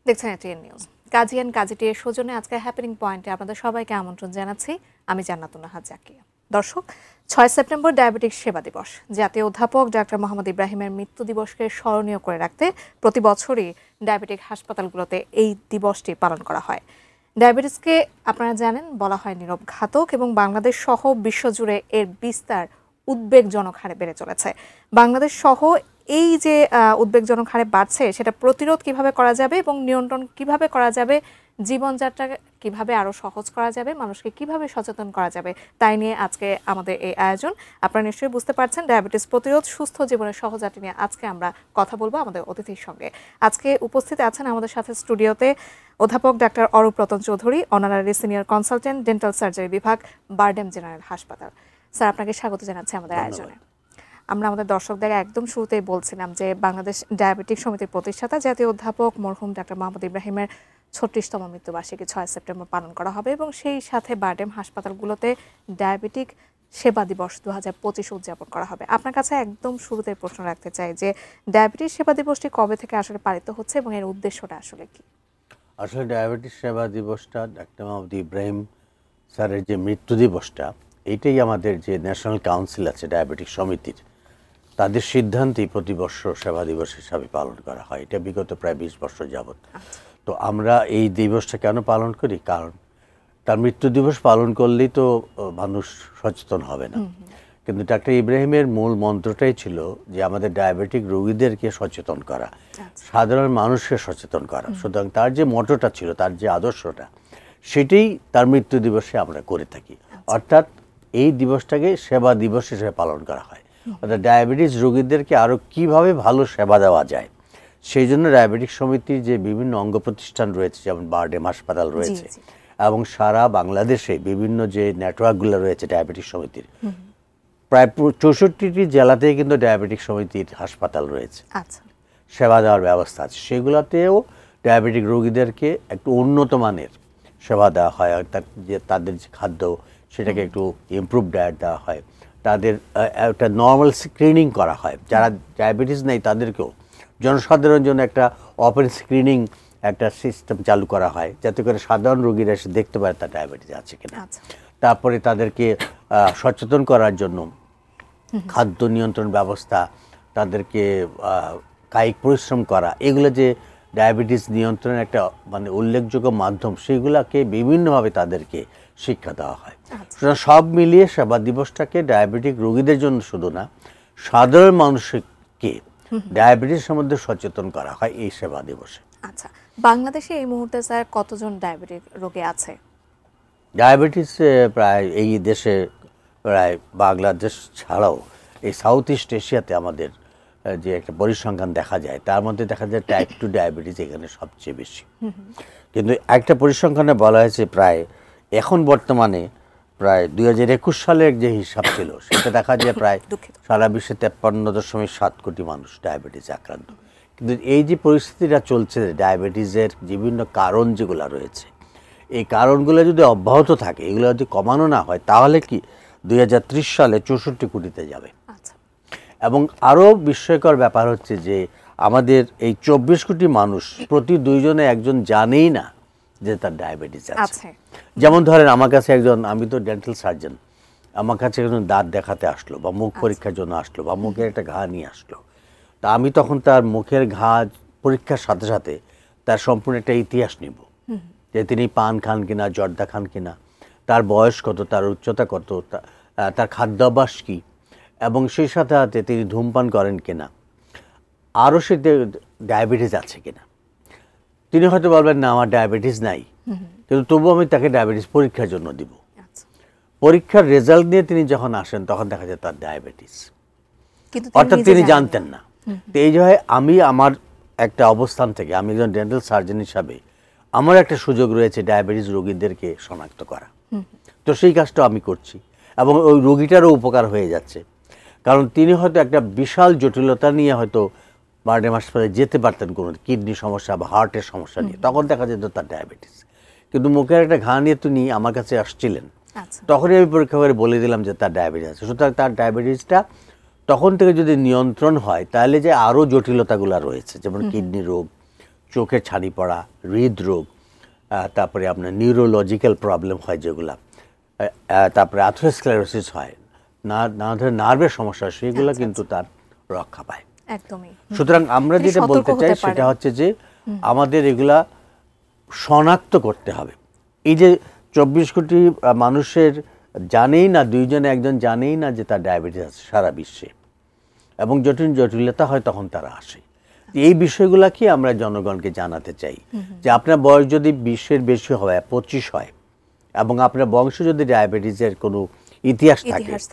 দেখছেন ATN news. Kazi and কাজীটির সৌজন্যে আজকে হ্যাপেনিং পয়েন্টে আপনাদের সবাইকে আমন্ত্রণ জানাচ্ছি। আমি জান্নাতুন নাহার জাকিয়া। দর্শক, 6 সেপ্টেম্বর ডায়াবেটিক সেবা দিবস। জাতীয় অধ্যাপক ডাক্তার মোহাম্মদ ইব্রাহিমের মৃত্যু দিবসকে স্মরণীয় করে রাখতে প্রতি বছরই ডায়াবেটিক হাসপাতালগুলোতে এই দিবসটি পালন করা হয়। ডায়াবেটিসকে আপনারা জানেন বলা হয় নীরব ঘাতক এবং বাংলাদেশ সহ বিশ্বজুড়ে এর বিস্তার উদ্বেগজনক হারে বেড়ে চলেছে। বাংলাদেশ সহ এই যে উদ্বেগজনক হারে বাড়ছে সেটা প্রতিরোধ কিভাবে করা যাবে এবং নিয়ন্ত্রণ কিভাবে করা যাবে, জীবনযাত্রা কিভাবে আরও সহজ করা যাবে, মানুষকে কিভাবে সচেতন করা যাবে, তাই নিয়ে আজকে আমাদের এই আয়োজন। আপনারা নিশ্চয়ই বুঝতে পারছেন ডায়াবেটিস প্রতিরোধ সুস্থ জীবনের সহযাত্রী নিয়ে আজকে আমরা কথা বলবো আমাদের অতিথির সঙ্গে। আজকে উপস্থিত আছেন আমাদের সাথে স্টুডিওতে অধ্যাপক doctor Arup Ratan Chowdhury, honorary senior consultant, dental surgery বিভাগ, বারডেম জেনারেল হাসপাতাল। স্যার, আপনাকে স্বাগত জানাচ্ছি আমাদের আয়োজনে। আমরা আমাদের দর্শকদের একদম শুরুতেই বলছিলাম যে বাংলাদেশ ডায়াবেটিক সমিতির প্রতিষ্ঠাতা জাতীয় অধ্যাপক মরহুম ডাক্তার মোহাম্মদ ইব্রাহিমের 36তম মৃত্যুবার্ষিকী 6 সেপ্টেম্বর পালন করা হবে এবং সেই সাথে বারডেম হাসপাতালগুলোতে ডায়াবেটিক সেবা দিবস 2025 উদযাপন করা হবে। আপনার কাছে একদম শুরুতে প্রশ্ন রাখতে চাই যে ডায়াবেটিস সেবা দিবসটি কবে থেকে আসলে পালিত হচ্ছে এবং এর উদ্দেশ্যটা আসলে কি? আসলে ডায়াবেটিস সেবা দিবসটা ডাক্তার মোহাম্মদ ইব্রাহিম স্যারের যে মৃত্যু দিবসটা, এইটাই আমাদের যে ন্যাশনাল কাউন্সিল আছে ডায়াবেটিক সমিতির, তাদের সিদ্ধান্তেই প্রতি বছর সেবা দিবস হিসাবে পালন করা হয়। এটা বিগত প্রায় 20 বছর যাবৎ। তো আমরা এই দিবসটা কেন পালন করি? কারণ তার মৃত্যু দিবস পালন করলেই তো মানুষ সচেতন হবে না, কিন্তু ডাক্তার ইব্রাহিমের মূল মন্ত্রটাই ছিল যে আমাদের ডায়াবেটিক রোগীদেরকে সচেতন করা, সাধারণ মানুষকে সচেতন করা। সুতরাং তার যে মোটোটা ছিল, তার যে আদর্শটা, সেটাই তার মৃত্যু দিবসে আমরা করে থাকি। অর্থাৎ এই দিবসটাকে সেবা দিবস হিসেবে পালন করা হয়। অর্থাৎ ডায়াবেটিস রোগীদেরকে আরও কীভাবে ভালো সেবা দেওয়া যায়, সেই জন্য ডায়াবেটিক সমিতির যে বিভিন্ন অঙ্গ প্রতিষ্ঠান রয়েছে, যেমন বারডেম হাসপাতাল রয়েছে এবং সারা বাংলাদেশে বিভিন্ন যে নেটওয়ার্কগুলো রয়েছে ডায়াবেটিক সমিতির, প্রায় 64টি জেলাতেই কিন্তু ডায়াবেটিক সমিতির হাসপাতাল রয়েছে, সেবা দেওয়ার ব্যবস্থা আছে। সেগুলোতেও ডায়াবেটিক রোগীদেরকে একটু উন্নত মানের সেবা দেওয়া হয়। তাদের যে খাদ্য, সেটাকে একটু ইমপ্রুভ ডায়েট দেওয়া হয়। তাদের একটা নর্মাল স্ক্রিনিং করা হয়। যারা ডায়াবেটিস নেই তাদেরকেও জনসাধারণের জন্য একটা ওপেন স্ক্রিনিং একটা সিস্টেম চালু করা হয়, যাতে করে সাধারণ রোগীরা এসে দেখতে পারে তার ডায়াবেটিস আছে কিনা। তারপরে তাদেরকে সচেতন করার জন্য খাদ্য নিয়ন্ত্রণ ব্যবস্থা, তাদেরকে কায়িক পরিশ্রম করা, এগুলো যে ডায়াবেটিস নিয়ন্ত্রণের একটা মানে উল্লেখযোগ্য মাধ্যম, সেগুলোকে বিভিন্নভাবে তাদেরকে শিক্ষা দেওয়া হয়। সুতরাং সব মিলিয়ে সেবা দিবসটাকে ডায়াবেটিক রোগীদের জন্য শুধু না, সাধারণ মানুষকে ডায়াবেটিস সম্বন্ধে সচেতন করা হয় এই সেবা দিবসে। আচ্ছা, বাংলাদেশে এই মুহূর্তে স্যার কতজন ডায়াবেটিক রোগী আছে? ডায়াবেটিস প্রায় এই দেশে প্রায় বাংলাদেশ ছাড়াও এই সাউথ ইস্ট এশিয়াতে আমাদের যে একটা পরিসংখ্যান দেখা যায়, তার মধ্যে দেখা যায় টাইপ 2 ডায়াবেটিস এখানে সবচেয়ে বেশি। কিন্তু একটা পরিসংখ্যানে বলা হয়েছে প্রায় এখন বর্তমানে প্রায় 2021 সালের যে হিসাব ছিল, সেটা দেখা যায় প্রায় সারা বিশ্বে 53.7 কোটি মানুষ ডায়াবেটিসে আক্রান্ত। কিন্তু এই যে পরিস্থিতিটা চলছে, ডায়াবেটিসের বিভিন্ন কারণ যেগুলো রয়েছে, এই কারণগুলো যদি অব্যাহত থাকে, এগুলো যদি কমানো না হয়, তাহলে কি 2030 সালে 64 কোটিতে যাবে। এবং আরও বিস্ময়কর ব্যাপার হচ্ছে যে আমাদের এই 24 কোটি মানুষ প্রতি 2 জনে একজন জানেই না যে তার ডায়াবেটিস আছে। যেমন ধরেন আমার কাছে একজন, আমি তো ডেন্টাল সার্জন, আমার কাছে একজন দাঁত দেখাতে আসলো বা মুখ পরীক্ষার জন্য আসলো বা মুখের একটা ঘা নিয়ে আসলো। তা আমি তখন তার মুখের ঘা পরীক্ষার সাথে সাথে তার সম্পূর্ণ একটা ইতিহাস নিব, যে তিনি পান খান কিনা, জর্দা খান কিনা, তার বয়স কত, তার উচ্চতা কত, তার খাদ্যাভ্যাস কী, এবং সেই সাথে সাথে তিনি ধূমপান করেন কিনা, আরও সে ডায়াবেটিস আছে কিনা। তিনি হয়তো বলবেন না আমার ডায়াবেটিস নাই, কিন্তু তবুও আমি তাকে ডায়াবেটিস পরীক্ষার জন্য দিব। পরীক্ষার রেজাল্ট নিয়ে তিনি যখন আসেন, তখন দেখা যায় তার ডায়াবেটিস, অর্থাৎ তিনি জানতেন না। তো এই যে আমি আমার একটা অবস্থান থেকে, আমি একজন ডেন্টাল সার্জন হিসাবে আমার একটা সুযোগ রয়েছে ডায়াবেটিস রোগীদেরকে শনাক্ত করা। তো সেই কাজটা আমি করছি এবং ওই রোগীটারও উপকার হয়ে যাচ্ছে। কারণ তিনি হয়তো একটা বিশাল জটিলতা নিয়ে হয়তো বারডেম হাসপাতালে যেতে পারতেন, কোনো কিডনি সমস্যা বা হার্টের সমস্যা নিয়ে, তখন দেখা যেত তার ডায়াবেটিস। কিন্তু মুখের একটা ঘা নিয়ে তিনি আমার কাছে আসছিলেন, তখনই আমি পরীক্ষা করে বলে দিলাম যে তার ডায়াবেটিস আছে। সুতরাং তার ডায়াবেটিসটা তখন থেকে যদি নিয়ন্ত্রণ হয়, তাহলে যে আরও জটিলতাগুলো রয়েছে, যেমন কিডনি রোগ, চোখে ছানি পড়া, হৃদরোগ, তারপরে আপনার নিউরোলজিক্যাল প্রবলেম হয় যেগুলা, তারপরে আথেরোস্ক্লেরোসিস হয়, না ধরে নার্ভের সমস্যা, সেগুলো কিন্তু তার রক্ষা পায়। একদমই। সুতরাং আমরা যেটা বলতে চাই সেটা হচ্ছে যে আমাদের এগুলা শনাক্ত করতে হবে। এই যে 24 কোটি মানুষের জানেই না, দুইজনে একজন জানেই না যে তার ডায়াবেটিস আছে সারা বিশ্বে, এবং জটিলতা হয় তখন তারা আসে। এই বিষয়গুলা কি আমরা জনগণকে জানাতে চাই যে আপনার বয়স যদি 20-এর বেশি হয়, 25 হয়, এবং আপনার বংশ যদি ডায়াবেটিসের কোনো ইতিহাস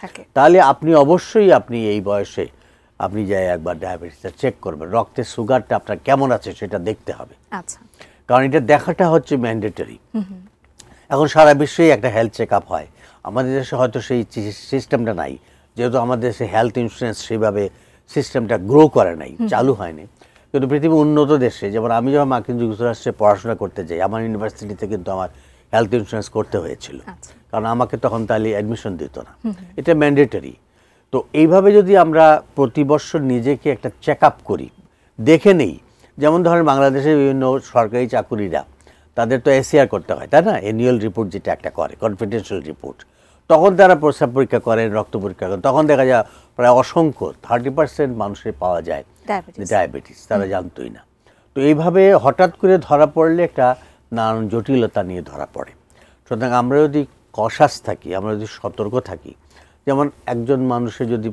থাকে, তাহলে আপনি অবশ্যই আপনি এই বয়সে আপনি যাই একবার ডায়াবেটিসটা চেক করবেন, রক্তের সুগারটা আপনার কেমন আছে সেটা দেখতে হবে। আচ্ছা, কারণ এটা দেখাটা হচ্ছে ম্যান্ডেটরি। এখন সারা বিশ্বেই একটা হেলথ চেক আপ হয়, আমাদের দেশে হয়তো সেই সিস্টেমটা নাই, যেহেতু আমাদের দেশে হেলথ ইন্স্যুরেন্স সেভাবে সিস্টেমটা গ্রো করে নাই, চালু হয়নি। কিন্তু পৃথিবীর উন্নত দেশে, যেমন আমি যখন মার্কিন যুক্তরাষ্ট্রে পড়াশোনা করতে যাই, আমার ইউনিভার্সিটিতে কিন্তু আমার হেলথ ইন্স্যুরেন্স করতে হয়েছিল, কারণ আমাকে তখন তাহলে অ্যাডমিশন দিত না, এটা ম্যান্ডেটরি। তো এইভাবে যদি আমরা প্রতি বছর নিজেকে একটা চেক আপ করি, দেখে নেই, যেমন ধরেন বাংলাদেশের বিভিন্ন সরকারি চাকুরিরা, তাদের তো এসিআর করতে হয়, তাই না, অ্যানুয়াল রিপোর্ট যেটা একটা করে, কনফিডেন্সিয়াল রিপোর্ট, তখন তারা প্রস্রাব পরীক্ষা করেন, রক্ত পরীক্ষা করেন, তখন দেখা যায় প্রায় অসংখ্য 30% মানুষের পাওয়া যায় ডায়াবেটিস, তারা জানতোই না। তো এইভাবে হঠাৎ করে ধরা পড়লে একটা নানান জটিলতা নিয়ে ধরা পড়ে। সুতরাং আমরা যদি কশাস থাকি, আমরা যদি সতর্ক থাকি, যেমন একজন মানুষের যদি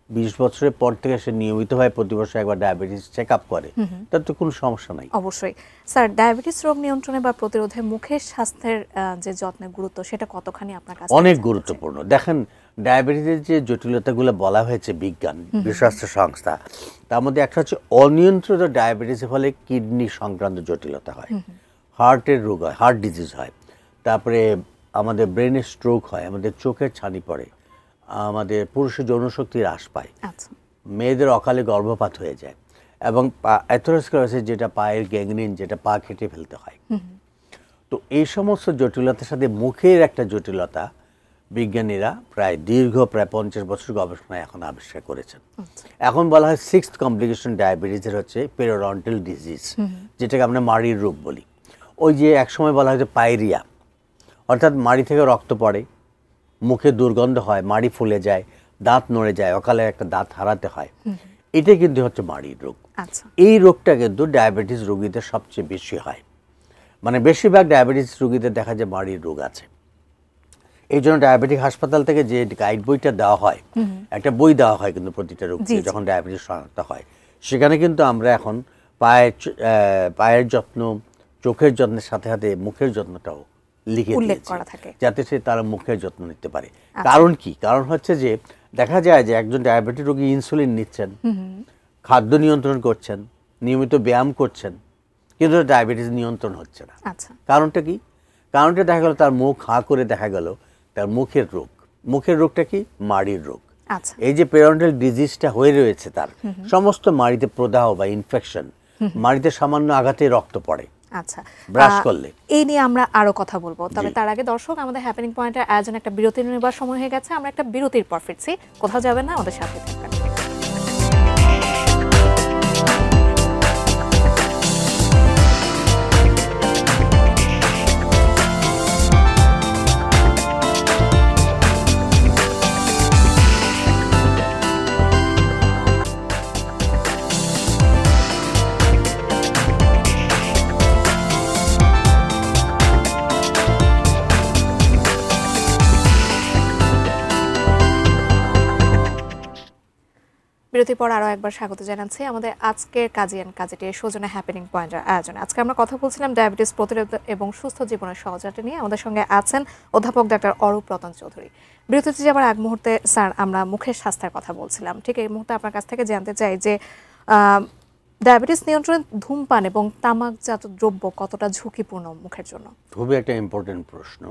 20 বছরের পর থেকে সে নিয়মিতভাবে প্রতি বছর একবার ডায়াবেটিস চেক আপ করে, তার তো কোনো সমস্যা নাই। অবশ্যই স্যার, ডায়াবেটিস রোগ নিয়ন্ত্রণে বা প্রতিরোধে মুখের স্বাস্থ্যের যে যত্নের গুরুত্ব, সেটা কতখানি আপনার কাছে? অনেক গুরুত্বপূর্ণ। দেখেন, ডায়াবেটিসের যে জটিলতাগুলো বলা হয়েছে বিজ্ঞান, বিশ্ব স্বাস্থ্য সংস্থা, তার মধ্যে একটা হচ্ছে অনিয়ন্ত্রিত ডায়াবেটিসের ফলে কিডনি সংক্রান্ত জটিলতা হয়, হার্টের রোগ হয়, হার্ট ডিজিজ হয়, তারপরে আমাদের ব্রেনের স্ট্রোক হয়, আমাদের চোখের ছানি পড়ে, আমাদের পুরুষের যৌনশক্তি হ্রাস পায়, মেয়েদের অকালে গর্ভপাত হয়ে যায়, এবং অ্যাথেরোস্ক্লেরোসিস যেটা পায়ের গ্যাংগ্রিন, যেটা পা কেটে ফেলতে হয়। তো এই সমস্ত জটিলতার সাথে মুখের একটা জটিলতা বিজ্ঞানীরা প্রায় 50 বছর গবেষণায় এখন আবিষ্কার করেছেন। এখন বলা হয় 6th কমপ্লিকেশন ডায়াবেটিসের হচ্ছে পেরিওডন্টাল ডিজিজ, যেটাকে আমরা মাড়ির রোগ বলি। ওই যে একসময় বলা হয়েছে পাইরিয়া, অর্থাৎ মাড়ি থেকে রক্ত পড়ে, মুখে দুর্গন্ধ হয়, মাড়ি ফুলে যায়, দাঁত নড়ে যায়, অকালে একটা দাঁত হারাতে হয়, এটা কিন্তু হচ্ছে মাড়ির রোগ। এই রোগটা কিন্তু ডায়াবেটিস রোগীদের সবচেয়ে বেশি হয়, মানে বেশিরভাগ ডায়াবেটিস রোগীদের দেখা যায় মাড়ির রোগ আছে। এই জন্য ডায়াবেটিক হাসপাতাল থেকে যে গাইড বইটা দেওয়া হয়, একটা বই দেওয়া হয় কিন্তু প্রতিটা রোগীকে যখন ডায়াবেটিস শনাক্ত হয়, সেখানে কিন্তু আমরা এখন পায়ের যত্ন, চোখের যত্নের সাথে সাথে মুখের যত্নটাও লিখে দিয়েছি, যাতে সে তার মুখের যত্ন নিতে পারে। কারণ কি? কারণ হচ্ছে যে দেখা যায় যে একজন ডায়াবেটিক রোগী ইনসুলিন নিচ্ছেন, খাদ্য নিয়ন্ত্রণ করছেন, নিয়মিত ব্যায়াম করছেন, কিন্তু ডায়াবেটিস নিয়ন্ত্রণ হচ্ছে না। কারণটা কি? কারণটা দেখা গেল তার মুখ হাঁ করে, দেখা গেল তার মুখের রোগ। মুখের রোগটা কি? মাড়ির রোগ। এই যে পেরিওডন্টাল ডিজিজটা হয়ে রয়েছে, তার সমস্ত মাড়িতে প্রদাহ বা ইনফেকশন, মাড়িতে সামান্য আঘাতে রক্ত পড়ে, ব্রাশ করলে। এই নিয়ে আমরা আরো কথা বলবো, তবে তার আগে দর্শক, আমাদের হ্যাপেনিং পয়েন্টের আয়োজন একটা বিরতি নেবার সময় হয়ে গেছে। আমরা একটা বিরতির পর ফিরছি, কোথাও যাবেন না, আমাদের সাথে থাকবেন। বিরতির পর আরো একবার স্বাগত জানাচ্ছি আমাদের আজকের কাজিটির সৌজন্যে হ্যাপেনিং পয়েন্টের আয়োজনে। আজকে আমরা কথা বলছিলাম ডায়াবেটিস প্রতিরোধ এবং সুস্থ জীবনের সহযাত্রী নিয়ে। আমাদের সঙ্গে আছেন অধ্যাপক ডাক্তার অরূপ রতন চৌধুরী। বিরতিতে যাবার আগ মুহূর্তে স্যার আমরা মুখের স্বাস্থ্যের কথা বলছিলাম, ঠিক এই মুহূর্তে আপনার কাছ থেকে জানতে চাই যে ডায়াবেটিস নিয়ন্ত্রণে ধূমপান এবং তামাকজাত দ্রব্য কতটা ঝুঁকিপূর্ণ মুখের জন্য? খুবই একটা ইম্পর্টেন্ট প্রশ্ন।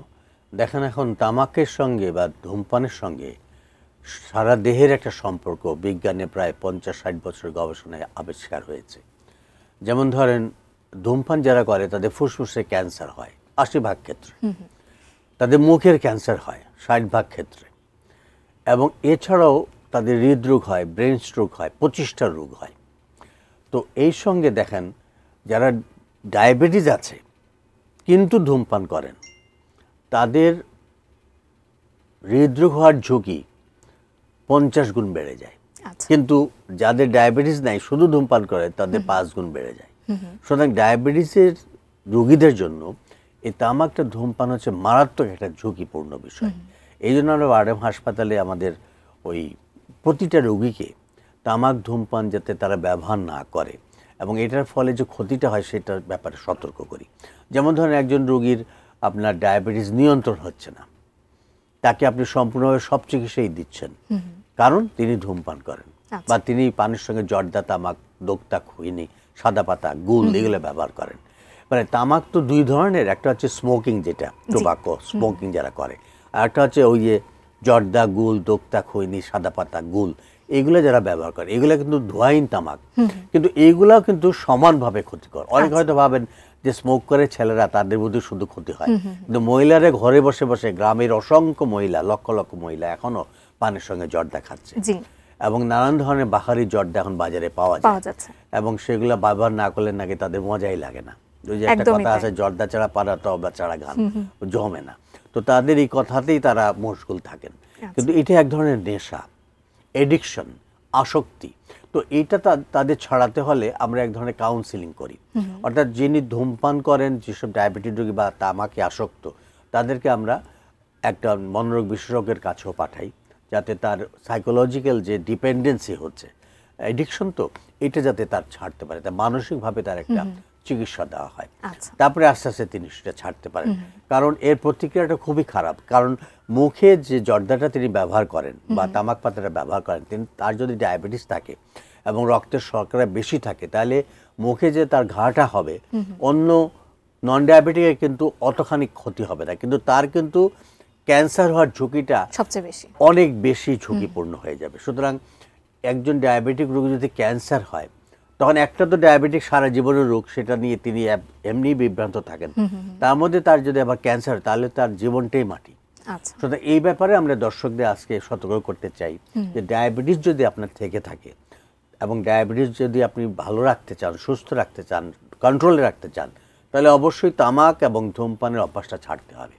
দেখেন, এখন তামাকের সঙ্গে বা ধূমপানের সঙ্গে সারা দেহের একটা সম্পর্ক বিজ্ঞানে প্রায় 50-60 বছর গবেষণায় আবিষ্কার হয়েছে। যেমন ধরেন, ধূমপান যারা করে তাদের ফুসফুসে ক্যান্সার হয় 80% ক্ষেত্রে, তাদের মুখের ক্যান্সার হয় 60% ক্ষেত্রে, এবং এছাড়াও তাদের হৃদরোগ হয়, ব্রেন স্ট্রোক হয়, 25টা রোগ হয়। তো এই সঙ্গে দেখেন, যারা ডায়াবেটিস আছে কিন্তু ধূমপান করেন, তাদের হৃদরোগ হওয়ার ঝুঁকি 50 গুণ বেড়ে যায়। আচ্ছা। কিন্তু যাদের ডায়াবেটিস নাই শুধু ধূমপান করে তাদের 5 গুণ বেড়ে যায়। সুতরাং ডায়াবেটিসের রোগীদের জন্য এই তামাকটা ধূমপান হচ্ছে মারাত্মক একটা ঝুঁকিপূর্ণ বিষয়। এই জন্য আমরা ওয়ার্ডেম হাসপাতালে আমাদের ওই প্রতিটা রোগীকে তামাক ধূমপান যাতে তারা ব্যবহার না করে এবং এটার ফলে যে ক্ষতিটা হয় সেটার ব্যাপারে সতর্ক করি। যেমন ধরেন একজন রোগীর আপনার ডায়াবেটিস নিয়ন্ত্রণ হচ্ছে না, তাকে আপনি সম্পূর্ণভাবে সব চিকিৎসাই দিচ্ছেন, কারণ তিনি ধূমপান করেন বা তিনি পানির সঙ্গে জর্দা, তামাক, দোক্তা, খৈনি, সাদা পাতা, গুল এগুলো ব্যবহার করেন। মানে তামাক তো দুই ধরনের, একটা হচ্ছে স্মোকিং, যেটা টোবাকো স্মোকিং যারা করে, আর একটা হচ্ছে ওই যে জর্দা, গুল, দোক্তা, খৈনি, সাদা পাতা, গুল এগুলো যারা ব্যবহার করে, এগুলো কিন্তু ধোঁয়াহীন তামাক, কিন্তু এইগুলাও কিন্তু সমানভাবে ক্ষতিকর। অনেকে হয়তো ভাবেন যে স্মোক করে ছেলেরা তাদের মধ্যে শুধু ক্ষতি হয়, কিন্তু মহিলারা ঘরে বসে বসে, গ্রামের অসংখ্য মহিলা, লক্ষ লক্ষ মহিলা এখনো পানের সঙ্গে জর্দা খাচ্ছে এবং নানান ধরনের বাহারি জর্দা এখন বাজারে পাওয়া যাচ্ছে এবং সেগুলো ব্যবহার না করলে নাকি তাদের মজাই লাগে না। ওই যে একটা কথা আছে, জর্দা ছাড়া পারা তওবা ছাড়া গান জমে না। তো তাদের এই কথাতেই তারা মশগুল থাকেন, কিন্তু এটা এক ধরনের নেশা, এডিকশন, আসক্তি। তো এইটা তাদের ছড়াতে হলে আমরা এক ধরনের কাউন্সিলিং করি, অর্থাৎ যিনি ধূমপান করেন, যেসব ডায়াবেটিস রোগী বা তামাকে আসক্ত, তাদেরকে আমরা একটা মনোরোগ বিশেষজ্ঞের কাছেও পাঠাই, যাতে তার সাইকোলজিক্যাল যে ডিপেন্ডেন্সি হচ্ছে, এডিকশন, তো এটা যাতে তার ছাড়তে পারে, তা মানসিকভাবে তার একটা চিকিৎসা দেওয়া হয়। তারপরে আস্তে আস্তে তিনি সেটা ছাড়তে পারেন, কারণ এর প্রতিক্রিয়াটা খুবই খারাপ। কারণ মুখে যে জর্দাটা তিনি ব্যবহার করেন বা তামাক পাতাটা ব্যবহার করেন, তার যদি ডায়াবেটিস থাকে এবং রক্তের শর্করা বেশি থাকে, তাহলে মুখে যে তার ঘাটা হবে, অন্য নন ডায়াবেটিকের কিন্তু অতখানি ক্ষতি হবে না, কিন্তু তার কিন্তু ক্যান্সার হওয়ার ঝুঁকিটা সবচেয়ে বেশি, অনেক বেশি ঝুঁকিপূর্ণ হয়ে যাবে। সুতরাং একজন ডায়াবেটিক রোগী যদি ক্যান্সার হয়, তখন একটা তো ডায়াবেটিক সারা জীবনের রোগ, সেটা নিয়ে তিনি এমনি বিভ্রান্ত থাকেন, তার মধ্যে তার যদি আবার ক্যান্সার, তাহলে তার জীবনটাই মাটি। সুতরাং এই ব্যাপারে আমরা দর্শকদের আজকে সতর্ক করতে চাই যে ডায়াবেটিস যদি আপনার থেকে থাকে এবং ডায়াবেটিস যদি আপনি ভালো রাখতে চান, সুস্থ রাখতে চান, কন্ট্রোলে রাখতে চান, তাহলে অবশ্যই তামাক এবং ধূমপানের অভ্যাসটা ছাড়তে হবে।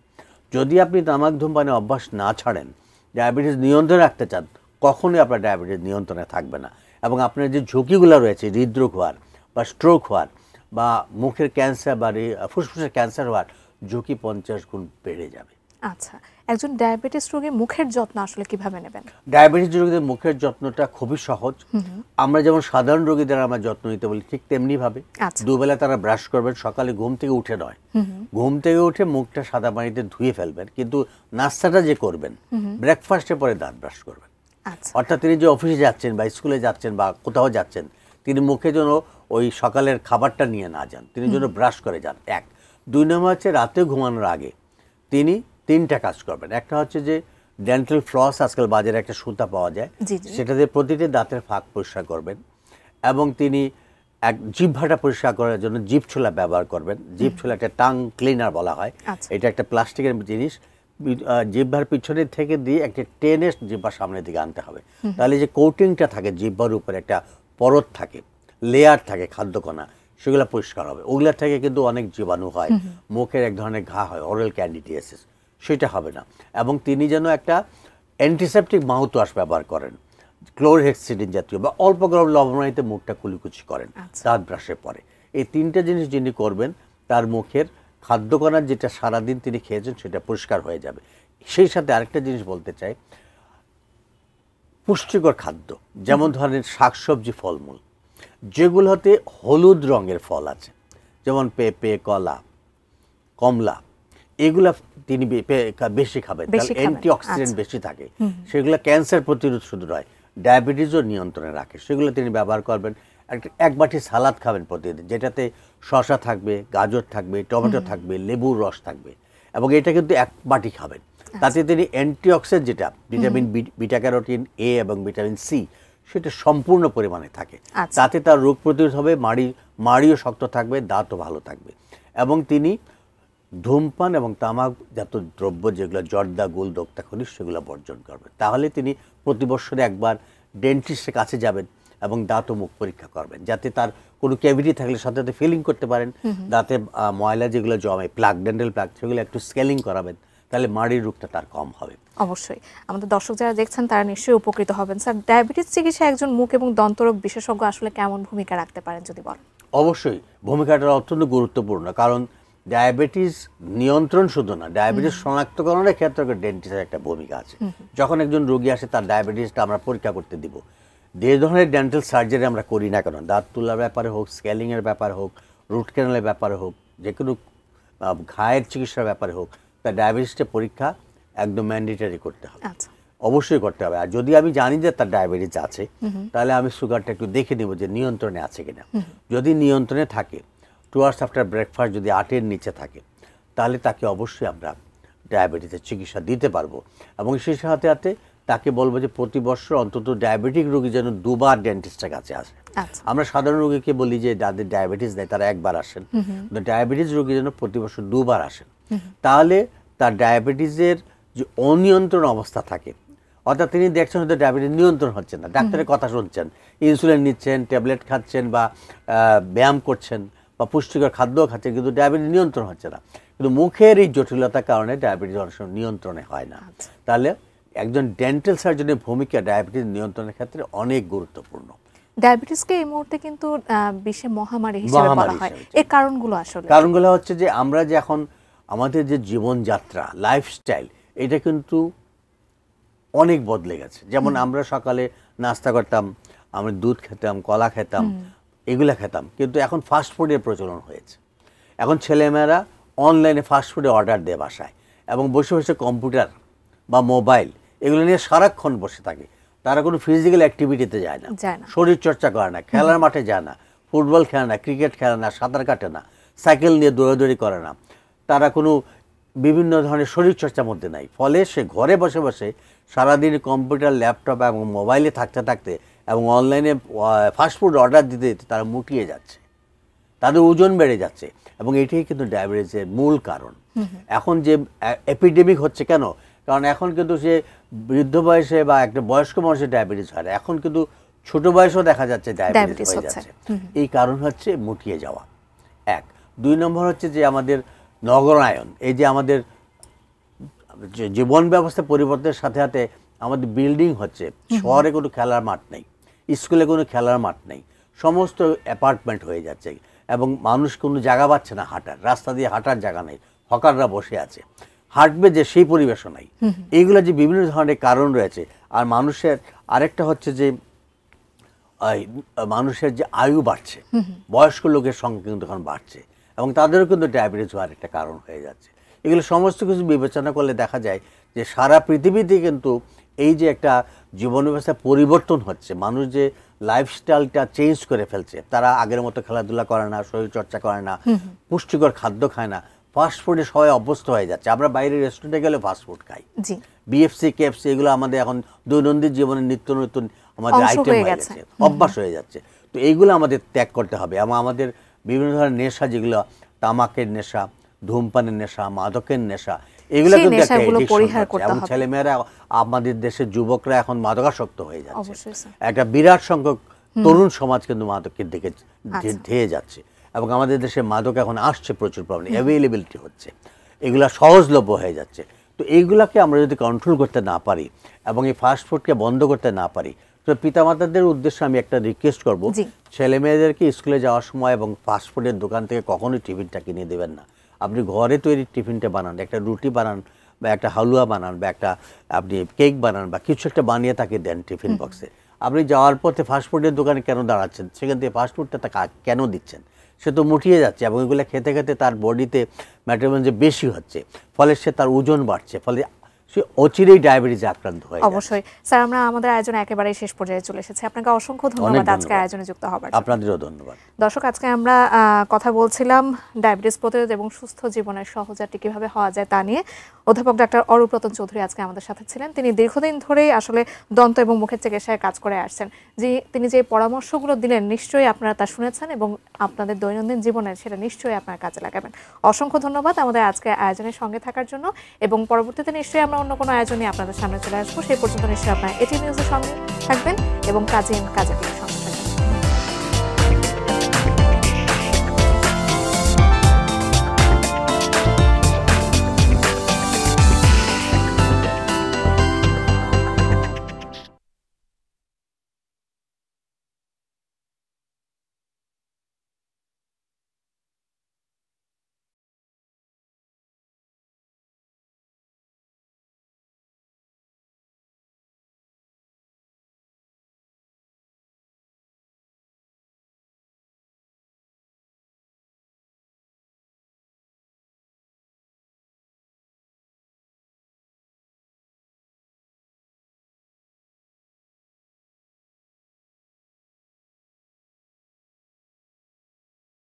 যদি আপনি তামাক ধূমপানের অভ্যাস না ছাড়েন, ডায়াবেটিস নিয়ন্ত্রণে রাখতে চান, কখনোই আপনার ডায়াবেটিস নিয়ন্ত্রণে থাকবে না এবং আপনার যে ঝুঁকিগুলো রয়েছে, হৃদরোগ হওয়ার বা স্ট্রোক হওয়ার বা মুখের ক্যান্সার বা ফুসফুসের ক্যান্সার হওয়ার ঝুঁকি 50 গুণ বেড়ে যাবে। আচ্ছা, একজন ডায়াবেটিস রোগী মুখের যত্ন আসলে কিভাবে নেবেন? ডায়াবেটিস রোগীদের মুখের যত্নটা খুবই সহজ। আমরা যেমন সাধারণ রোগীদের আমরা যত্ন নিতে বলি, ঠিক তেমনি ভাবে দুবেলা তারা ব্রাশ করবেন, সকালে ঘুম থেকে উঠে নয়, ঘুম থেকে উঠে মুখটা সাদা পানিতে ধুয়ে ফেলবেন, কিন্তু নাস্তাটা যে করবেন, ব্রেকফাস্টের পরে দাঁত ব্রাশ করবেন। অর্থাৎ তিনি যে অফিসে যাচ্ছেন বা স্কুলে যাচ্ছেন বা কোথাও যাচ্ছেন, তিনি মুখে যেন ওই সকালের খাবারটা নিয়ে না যান, তিনি যেন ব্রাশ করে যান। 1, 2 নম্বর হচ্ছে রাতে ঘুমানোর আগে তিনি 3টা কাজ করবেন। একটা হচ্ছে যে ডেন্টাল ফ্লস, আজকাল বাজারে একটা সুতা পাওয়া যায়, সেটা দিয়ে প্রতিটি দাঁতের ফাঁক পরিষ্কার করবেন এবং তিনি জিহ্বাটা পরিষ্কার করার জন্য জিভ ছোলা ব্যবহার করবেন। জিভ ছোলা একটা টাং ক্লিনার বলা হয়, এটা একটা প্লাস্টিকের জিনিস, জিহ্বার পিছনের থেকে দিয়ে একটা টেনে জিহ্বার সামনের দিকে আনতে হবে, তাহলে যে কোটিংটা থাকে জিহ্বার উপরে, একটা পরত থাকে, লেয়ার থাকে খাদ্যকণা, সেগুলো পরিষ্কার হবে। ওগুলোর থেকে কিন্তু অনেক জীবাণু হয়, মুখের এক ধরনের ঘা হয়, অরাল ক্যান্ডিডিয়াসিস, সেটা হবে না। এবং তিনি যেন একটা অ্যান্টিসেপটিক মাউথ ওয়াশ ব্যবহার করেন, ক্লোরহেক্সিডিন জাতীয় বা অল্প গরম লবণানিতে মুখটা কুলিকুচি করেন দাঁত ব্রাশের পরে। এই 3টা জিনিস যিনি করবেন, তার মুখের খাদ্যকণার যেটা সারাদিন তিনি খেয়েছেন সেটা পরিষ্কার হয়ে যাবে। সেই সাথে আরেকটা জিনিস বলতে চাই, পুষ্টিকর খাদ্য, যেমন ধরেন শাকসবজি, ফলমূল, যেগুলোতে হলুদ রঙের ফল আছে, যেমন পেঁপে, কলা, কমলা, এগুলা তিনি বেশি খাবেন, তাহলে অ্যান্টিঅক্সিডেন্ট বেশি থাকে, সেগুলো ক্যান্সার প্রতিরোধ শুধু নয়, ডায়াবেটিসও নিয়ন্ত্রণে রাখে, সেগুলো তিনি ব্যবহার করবেন। এক বাটি সালাদ খাবেন প্রতিদিন, যেটাতে শসা থাকবে, গাজর থাকবে, টমেটো থাকবে, লেবুর রস থাকবে, এবং এটা কিন্তু 1 বাটি খাবেন। তাতে তিনি অ্যান্টিঅক্সিডেন্ট যেটা ভিটামিন বিটা ক্যারোটিন এ এবং ভিটামিন সি, সেটা সম্পূর্ণ পরিমাণে থাকে, তাতে তার রোগ প্রতিরোধ হবে, মাড়িও শক্ত থাকবে, দাঁতও ভালো থাকবে। এবং তিনি ধূমপান এবং তামাকজাত দ্রব্য, যেগুলো জর্দা, গুল, দোক্তা, খনিজ, সেগুলো বর্জন করবেন। তাহলে তিনি প্রতি বছরে একবার ডেন্টিস্টের কাছে যাবেন, এবং দাঁত ও মুখ পরীক্ষা করবেন, যাতে তার কোনো ক্যাভিটি থাকলে সাথে সাথে ফিলিং করতে পারেন। দাঁতে ময়লা যেগুলো জমে প্লাগ, ডেন্টাল প্লাগ, সেগুলো একটু স্কেলিং করাবেন, তাহলে মাড়ির রোগটা তার কম হবে। অবশ্যই আমাদের দর্শক যারা দেখছেন তারা নিশ্চয়ই উপকৃত হবেন। স্যার, ডায়াবেটিস চিকিৎসায় একজন মুখ এবং দন্তরোগ বিশেষজ্ঞ আসলে কেমন ভূমিকা রাখতে পারেন যদি বলেন? অবশ্যই ভূমিকাটা অত্যন্ত গুরুত্বপূর্ণ, কারণ ডায়াবেটিস নিয়ন্ত্রণ শুধু না, ডায়াবেটিস শনাক্তকরণের ক্ষেত্রে ডেন্টিস্টের একটা ভূমিকা আছে। যখন একজন রোগী আসে তার ডায়াবেটিসটা আমরা পরীক্ষা করতে দিব, যে ধরনের ডেন্টাল সার্জারি আমরা করি না কেন, দাঁত তোলার ব্যাপারে হোক, স্কেলিংয়ের ব্যাপারে হোক, রুট ক্যানালের ব্যাপারে হোক, যে কোনো ঘায়ের চিকিৎসার ব্যাপারে হোক, তার ডায়াবেটিসটা পরীক্ষা একদম ম্যান্ডেটরি করতে হবে, অবশ্যই করতে হবে। আর যদি আমি জানি যে তার ডায়াবেটিস আছে, তাহলে আমি সুগারটা একটু দেখে নেব যে নিয়ন্ত্রণে আছে কিনা। যদি নিয়ন্ত্রণে থাকে, 2 hours আফটার ব্রেকফাস্ট যদি 8-এর নিচে থাকে, তাহলে তাকে অবশ্যই আমরা ডায়াবেটিসের চিকিৎসা দিতে পারবো। এবং সেই সাথে সাথে তাকে বলবো যে প্রতি বছর অন্তত ডায়াবেটিক রোগী যেন 2 বার ডেন্টিস্টের কাছে আসে। আমরা সাধারণ রোগীকে বলি যে যাদের ডায়াবেটিস নেই তারা 1 বার আসেন, ডায়াবেটিস রোগী যেন প্রতি বছর 2 বার আসেন। তাহলে তার ডায়াবেটিসের যে অনিয়ন্ত্রণ অবস্থা থাকে, অর্থাৎ তিনি দেখছেন হয়তো ডায়াবেটিস নিয়ন্ত্রণ হচ্ছে না, ডাক্তারের কথা শুনছেন, ইনসুলিন নিচ্ছেন, ট্যাবলেট খাচ্ছেন বা ব্যায়াম করছেন বা পুষ্টিকর খাদ্যও খাচ্ছেন, কিন্তু ডায়াবেটিস নিয়ন্ত্রণ হচ্ছে না। কিন্তু মুখের এই জটিলতার কারণে ডায়াবেটিস অনেক সময় নিয়ন্ত্রণে হয় না। তাহলে একজন ডেন্টাল সার্জনের ভূমিকা ডায়াবেটিস নিয়ন্ত্রণের ক্ষেত্রে অনেক গুরুত্বপূর্ণ। ডায়াবেটিসকে এই মুহূর্তে কিন্তু বিশ্বে মহামারী হিসেবে বলা হয়। এর কারণগুলো আসলে কারণগুলো হচ্ছে যে আমরা যে এখন আমাদের যে জীবনযাত্রা, লাইফস্টাইল, এটা কিন্তু অনেক বদলে গেছে। যেমন আমরা সকালে নাস্তা করতাম, আমরা দুধ খেতাম, কলা খেতাম, এগুলা খেতাম, কিন্তু এখন ফাস্টফুডের প্রচলন হয়েছে। এখন ছেলেমেয়েরা অনলাইনে ফাস্টফুডে অর্ডার দেয় বাসায়, এবং বসে বসে কম্পিউটার বা মোবাইল এগুলো নিয়ে সারাক্ষণ বসে থাকে। তারা কোনো ফিজিক্যাল অ্যাক্টিভিটিতে যায় না, শরীর চর্চা করে না, খেলার মাঠে যায় না, ফুটবল খেলে না, ক্রিকেট খেলে না, সাঁতার কাটে না, সাইকেল নিয়ে দৌড়াদৌড়ি করে না, তারা কোনো বিভিন্ন ধরনের শরীরচর্চার মধ্যে নাই। ফলে সে ঘরে বসে বসে সারাদিন কম্পিউটার, ল্যাপটপ এবং মোবাইলে থাকতে থাকতে এবং অনলাইনে ফাস্টফুড অর্ডার দিতে দিতে তারা মুটিয়ে যাচ্ছে, তাদের ওজন বেড়ে যাচ্ছে, এবং এটাই কিন্তু ডায়াবেটিসের মূল কারণ। এখন যে এপিডেমিক হচ্ছে কেন, কারণ এখন কিন্তু সে বৃদ্ধ বয়সে বা একটা বয়স্ক মানুষের ডায়াবেটিস হয় না, এখন কিন্তু ছোট বয়সেও দেখা যাচ্ছে ডায়াবেটিস হয়ে যাচ্ছে। এই কারণ হচ্ছে মুটিয়ে যাওয়া, 1। 2 নম্বর হচ্ছে যে আমাদের নগরায়ন, এই যে আমাদের জীবন ব্যবস্থা পরিবর্তনের সাথে সাথে আমাদের বিল্ডিং হচ্ছে, শহরে কোনো খেলার মাঠ নেই, স্কুলে কোনো খেলার মাঠ নেই, সমস্ত অ্যাপার্টমেন্ট হয়ে যাচ্ছে, এবং মানুষ কোনো জায়গা পাচ্ছে না হাঁটার, রাস্তা দিয়ে হাঁটার জায়গা নেই, হকাররা বসে আছে, হাঁটবে যে সেই পরিবেশও নাই। এইগুলো যে বিভিন্ন ধরনের কারণ রয়েছে। আর মানুষের আরেকটা হচ্ছে যে মানুষের যে আয়ু বাড়ছে, বয়স্ক লোকের সংখ্যা কিন্তু এখন বাড়ছে, এবং তাদেরও কিন্তু ডায়াবেটিস হওয়ার একটা কারণ হয়ে যাচ্ছে। এগুলো সমস্ত কিছু বিবেচনা করলে দেখা যায় যে সারা পৃথিবীতে কিন্তু এই যে একটা জীবন ব্যবস্থা পরিবর্তন হচ্ছে, মানুষ যে লাইফস্টাইলটা চেঞ্জ করে ফেলছে, তারা আগের মতো খেলাধুলা করে না, শরীরচর্চা করে না, পুষ্টিকর খাদ্য খায় না, ফাস্টফুডে সবাই অভ্যস্ত হয়ে যাচ্ছে। আমরা বাইরের রেস্টুরেন্টে গেলে ফাস্টফুড খাই, বিএফসি, কেএফসি, এগুলো আমাদের এখন দৈনন্দিন জীবনে নিত্য নতুন আমাদের আইটেম হয়ে যাচ্ছে, অভ্যাস হয়ে যাচ্ছে। তো এইগুলো আমাদের ত্যাগ করতে হবে, এবং আমাদের বিভিন্ন ধরনের নেশা, যেগুলো তামাকের নেশা, ধূমপানের নেশা, মাদকের নেশা, এগুলো কিন্তু একটা এডিকশন। এবং ছেলেমেয়েরা, আমাদের দেশের যুবকরা এখন মাদকাসক্ত হয়ে যাচ্ছে, একটা বিরাট সংখ্যক তরুণ সমাজ কিন্তু মাদকের দিকে ধেয়ে যাচ্ছে, এবং আমাদের দেশে মাদক এখন আসছে প্রচুর পরিমাণে, অ্যাভেলেবিলিটি হচ্ছে, এগুলা সহজলভ্য হয়ে যাচ্ছে। তো এইগুলাকে আমরা যদি কন্ট্রোল করতে না পারি এবং এই ফাস্টফুডকে বন্ধ করতে না পারি, তো পিতামাতাদের উদ্দেশ্যে আমি একটা রিকোয়েস্ট করব, ছেলে মেয়েদেরকে স্কুলে যাওয়ার সময় এবং ফাস্টফুডের দোকান থেকে কখনোই টিফিনটা কিনে দেবেন না। আপনি ঘরে তৈরি টিফিনটা বানান, একটা রুটি বানান বা একটা হালুয়া বানান বা একটা আপনি কেক বানান বা কিছু একটা বানিয়ে তাকে দেন টিফিন বক্সে। আপনি যাওয়ার পথে ফাস্টফুডের দোকানে কেন দাঁড়াচ্ছেন, সেখান থেকে ফাস্টফুডটা তাকে কেন দিচ্ছেন? সে তো মুটিয়ে যাচ্ছে, এবং এগুলো খেতে খেতে তার বডিতে মেটাবলিজম যে বেশি হচ্ছে, ফলে সে তার ওজন বাড়ছে, ফলে সে অচিরেই ডায়াবেটিসে আক্রান্ত হয়। অবশ্যই স্যার, আমরা আমাদের আয়োজন একেবারেই শেষ পর্যায়ে চলে এসেছি। আপনাকে অসংখ্য ধন্যবাদ আজকে আয়োজনে যুক্ত হওয়ার জন্য। আপনাদেরও ধন্যবাদ। দর্শক, আজকে আমরা কথা বলছিলাম ডায়াবেটিস প্রতিরোধ এবং সুস্থ জীবনের সহযাত্রী কিভাবে হওয়া যায় তা নিয়ে। অধ্যাপক ডাক্তার অরূপ রতন চৌধুরী আজকে আমাদের সাথে ছিলেন। তিনি দীর্ঘদিন ধরেই আসলে দন্ত এবং মুখের চিকিৎসায় কাজ করে আসছেন। তিনি যে পরামর্শগুলো দিলেন নিশ্চয়ই আপনারা তা শুনেছেন, এবং আপনাদের দৈনন্দিন জীবনে সেটা নিশ্চয়ই আপনার কাজে লাগাবেন। অসংখ্য ধন্যবাদ আমাদের আজকে আয়োজনের সঙ্গে থাকার জন্য, এবং পরবর্তীতে নিশ্চয়ই আমরা অন্য কোনো আয়োজনে আপনাদের সামনে চলে আসবো। সেই পর্যন্ত নিশ্চয়ই আপনারা এটি নিউজের সঙ্গে থাকবেন এবং কাজে সঙ্গে